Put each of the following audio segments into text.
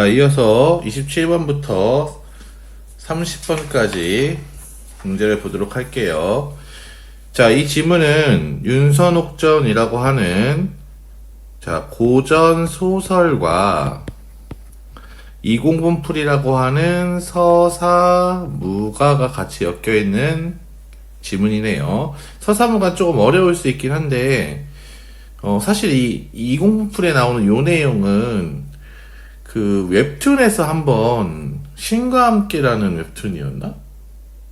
자, 이어서 27번부터 30번까지 문제를 보도록 할게요. 자, 이 지문은 윤선옥전이라고 하는 고전 소설과 이공분풀이라고 하는 서사 무가가 같이 엮여 있는 지문이네요. 서사무가 조금 어려울 수 있긴 한데, 사실 이 이공분풀에 나오는 요 내용은 그 웹툰에서 한번 신과 함께라는 웹툰이었나?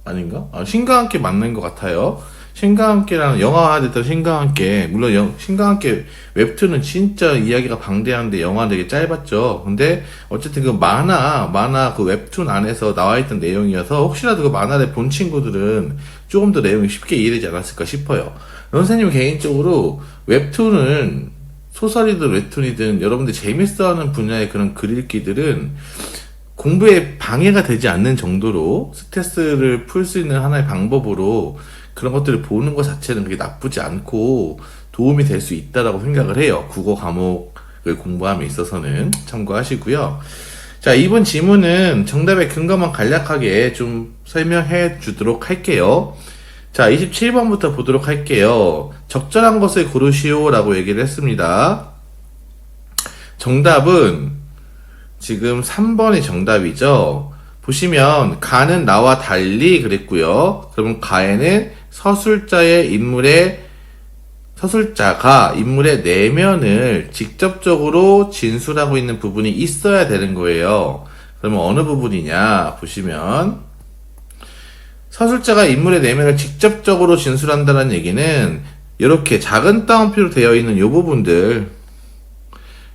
아닌가? 신과 함께 맞는 것 같아요. 신과 함께라는 영화화됐던 신과 함께, 물론 신과 함께 웹툰은 진짜 이야기가 방대한데 영화는 되게 짧았죠. 근데 어쨌든 그 만화 그 웹툰 안에서 나와 있던 내용이어서 혹시라도 그 만화를 본 친구들은 조금 더 내용이 쉽게 이해되지 않았을까 싶어요. 선생님 개인적으로 웹툰은 소설이든 웹툰이든 여러분들 재밌어하는 분야의 그런 글 읽기들은 공부에 방해가 되지 않는 정도로 스트레스를 풀 수 있는 하나의 방법으로 그런 것들을 보는 것 자체는 그게 나쁘지 않고 도움이 될 수 있다라고 생각을 해요. 국어 과목을 공부함에 있어서는 참고하시고요. 자, 이번 지문은 정답의 근거만 간략하게 좀 설명해 주도록 할게요. 자, 27번부터 보도록 할게요. 적절한 것을 고르시오 라고 얘기를 했습니다. 정답은 지금 3번이 정답이죠. 보시면 가는 나와 달리 그랬고요. 그러면 가에는 서술자가 인물의 내면을 직접적으로 진술하고 있는 부분이 있어야 되는 거예요. 그러면 어느 부분이냐 보시면 서술자가 인물의 내면을 직접적으로 진술한다는 얘기는 이렇게 작은 따옴표로 되어 있는 이 부분들,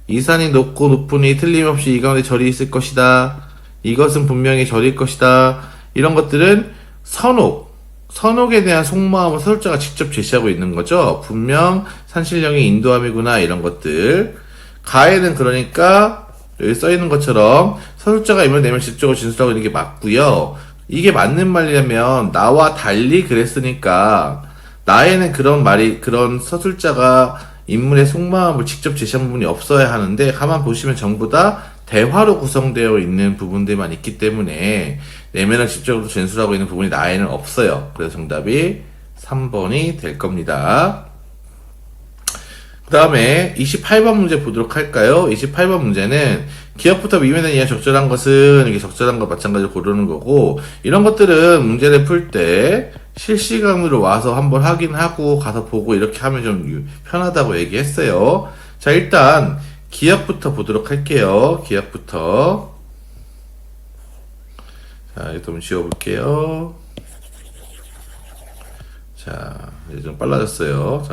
이 산이 높고 높으니 틀림없이 이 가운데 절이 있을 것이다, 이것은 분명히 절일 것이다, 이런 것들은 선옥에 대한 속마음을 서술자가 직접 제시하고 있는 거죠. 분명 산신령의 인도함이구나, 이런 것들. 가에는 그러니까 여기 써있는 것처럼 서술자가 인물의 내면을 직접적으로 진술하고 있는 게 맞고요. 이게 맞는 말이라면 나와 달리 그랬으니까 나에는 그런 서술자가 인물의 속마음을 직접 제시한 부분이 없어야 하는데, 가만 보시면 전부 다 대화로 구성되어 있는 부분들만 있기 때문에 내면을 직접적으로 진술하고 있는 부분이 나에는 없어요. 그래서 정답이 3번이 될 겁니다. 그 다음에 28번 문제 보도록 할까요? 28번 문제는 기억부터 미면에 의한 적절한 것은, 이게 적절한 것 마찬가지로 고르는 거고, 이런 것들은 문제를 풀 때 실시간으로 와서 한번 확인하고 가서 보고 이렇게 하면 좀 편하다고 얘기했어요. 자, 일단 기억부터 보도록 할게요. 기억부터. 자, 이거 좀 지워볼게요. 자, 이제 좀 빨라졌어요.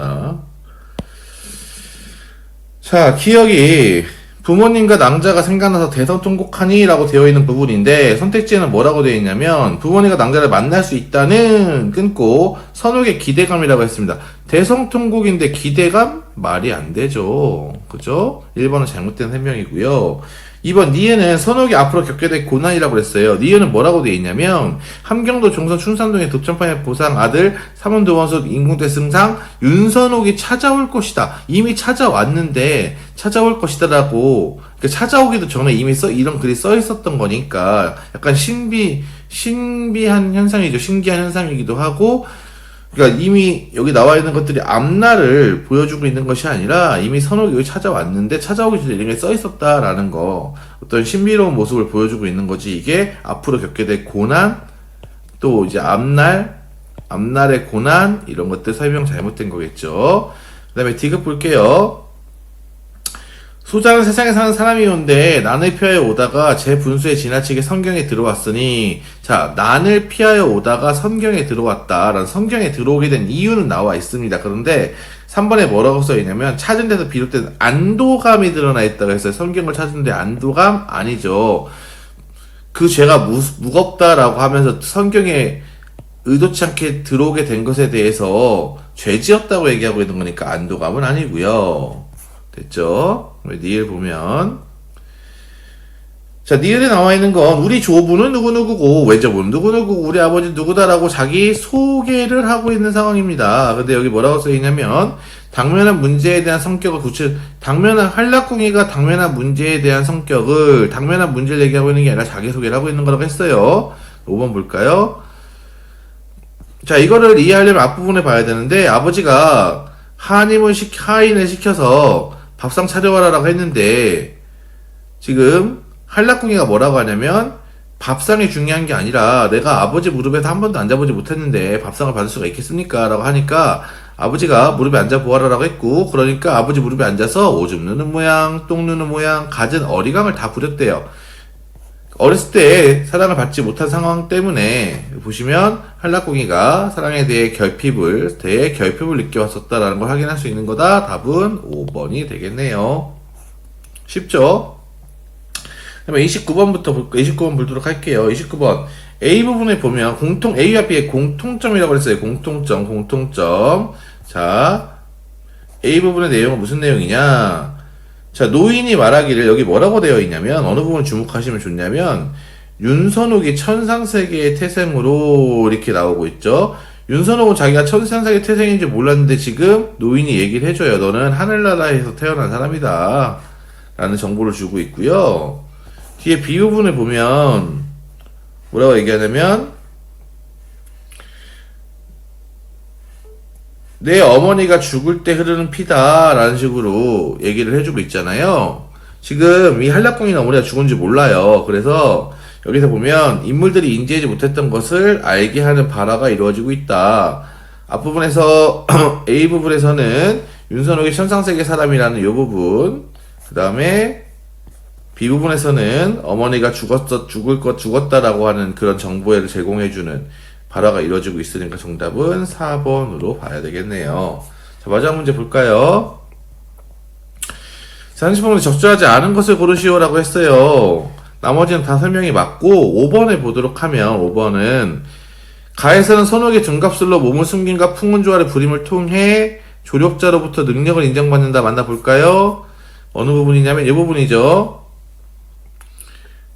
자, 기억이 부모님과 낭자가 생각나서 대성통곡하니 라고 되어 있는 부분인데, 선택지에는 뭐라고 되어 있냐면 부모님과 낭자를 만날 수 있다는 끊고 선옥의 기대감이라고 했습니다. 대성통곡인데 기대감? 말이 안 되죠. 그죠? 1번은 잘못된 설명이고요. 2번 니에는 선옥이 앞으로 겪게 될 고난이라고 그랬어요. 니에는 뭐라고 되어 있냐면 함경도 종선 춘산동의 독점판의 보상 아들 삼원도원소 인공대 승상 윤선옥이 찾아올 것이다. 이미 찾아왔는데 찾아올 것이다라고, 그러니까 찾아오기도 전에 이미 이런 글이 써 있었던 거니까 약간 신비한 현상이죠. 신기한 현상이기도 하고, 그러니까 이미 여기 나와 있는 것들이 앞날을 보여주고 있는 것이 아니라 이미 선옥이 여기 찾아왔는데 찾아오기 전에 이런 게 써 있었다라는 거, 어떤 신비로운 모습을 보여주고 있는 거지. 이게 앞으로 겪게 될 고난, 또 이제 앞날의 고난, 이런 것들 설명 잘못된 거겠죠. 그 다음에 디귿 볼게요. 소장은 세상에 사는 사람이온데 난을 피하여 오다가 제 분수에 지나치게 성경에 들어왔으니, 자, 난을 피하여 오다가 성경에 들어왔다라는, 성경에 들어오게 된 이유는 나와 있습니다. 그런데 3번에 뭐라고 써있냐면 찾은 데서 비롯된 안도감이 드러나 있다고 했어요. 성경을 찾은데 안도감? 아니죠. 그 죄가 무겁다라고 하면서 성경에 의도치 않게 들어오게 된 것에 대해서 죄지었다고 얘기하고 있는 거니까 안도감은 아니고요. 됐죠? 니을 보면 자, 니은에 나와 있는 건 우리 조부는 누구누구고 외조부는 누구누구고 우리 아버지 누구다라고 자기 소개를 하고 있는 상황입니다. 근데 여기 뭐라고 써있냐면 당면한 문제에 대한 성격을 당면한 한락궁이가 당면한 문제에 대한 성격을 당면한 문제를 얘기하고 있는 게 아니라 자기소개를 하고 있는 거라고 했어요. 5번 볼까요? 자, 이거를 이해하려면 앞부분에 봐야 되는데 아버지가 하인을 시켜서 밥상 차려와라라고 했는데 지금 한락궁이가 뭐라고 하냐면 밥상이 중요한 게 아니라 내가 아버지 무릎에서 한 번도 앉아보지 못했는데 밥상을 받을 수가 있겠습니까? 라고 하니까 아버지가 무릎에 앉아보아라 라고 했고 그러니까 아버지 무릎에 앉아서 오줌 누는 모양, 똥 누는 모양, 갖은 어리광을 다 부렸대요. 어렸을 때 사랑을 받지 못한 상황 때문에 보시면 한락궁이가 사랑에 대해 결핍을 느껴왔었다라는 걸 확인할 수 있는 거다. 답은 5번이 되겠네요. 쉽죠? 그러면 29번 보도록 할게요. 29번. A 부분에 보면 A와 B의 공통점이라고 그랬어요. 공통점. 자, A 부분의 내용은 무슨 내용이냐? 자, 노인이 말하기를 여기 뭐라고 되어 있냐면 어느 부분 주목하시면 좋냐면 윤선옥이 천상세계의 태생으로 이렇게 나오고 있죠. 윤선옥은 자기가 천상세계 태생인지 몰랐는데 지금 노인이 얘기를 해줘요. 너는 하늘나라에서 태어난 사람이다. 라는 정보를 주고 있고요. 뒤에 B 부분을 보면 뭐라고 얘기하냐면 내 어머니가 죽을 때 흐르는 피다 라는 식으로 얘기를 해주고 있잖아요. 지금 이 한락궁이 어머니가 죽은지 몰라요. 그래서 여기서 보면 인물들이 인지하지 못했던 것을 알게 하는 발화가 이루어지고 있다. 앞부분에서 A 부분에서는 윤선옥이 천상세계 사람이라는 이 부분, 그 다음에 B 부분에서는 어머니가 죽었다라고 하는 그런 정보를 제공해주는 발화가 이루어지고 있으니까 정답은 4번으로 봐야 되겠네요. 자, 마지막 문제 볼까요? 30번에 적절하지 않은 것을 고르시오라고 했어요. 나머지는 다 설명이 맞고 5번에 보도록 하면 5번은 가에서는 선옥의 등갑술로 몸을 숨김과 풍운조화를 부림을 통해 조력자로부터 능력을 인정받는다. 만나볼까요? 어느 부분이냐면 이 부분이죠.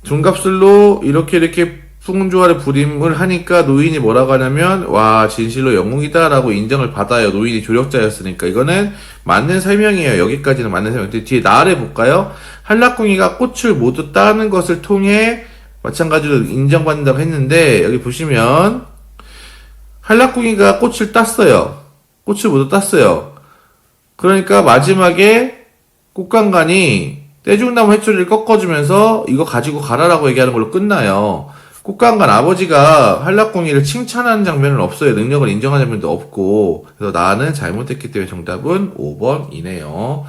등갑술로 이렇게 풍운조화를 부림을 하니까 노인이 뭐라고 하냐면 와 진실로 영웅이다 라고 인정을 받아요. 노인이 조력자였으니까. 이거는 맞는 설명이에요. 여기까지는 맞는 설명. 뒤에 나를 볼까요? 한락궁이가 꽃을 모두 따는 것을 통해 마찬가지로 인정받는다고 했는데 여기 보시면 한락궁이가 꽃을 땄어요. 꽃을 모두 땄어요. 그러니까 마지막에 꽃간간이 떼죽나무 해초리를 꺾어주면서 이거 가지고 가라라고 얘기하는 걸로 끝나요. 꽃간간 아버지가 한락궁이를 칭찬하는 장면은 없어요. 능력을 인정하는 장면도 없고. 그래서 나는 잘못했기 때문에 정답은 5번이네요.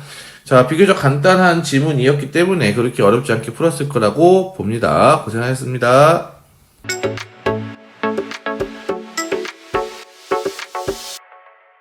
자, 비교적 간단한 지문이었기 때문에 그렇게 어렵지 않게 풀었을 거라고 봅니다. 고생하셨습니다.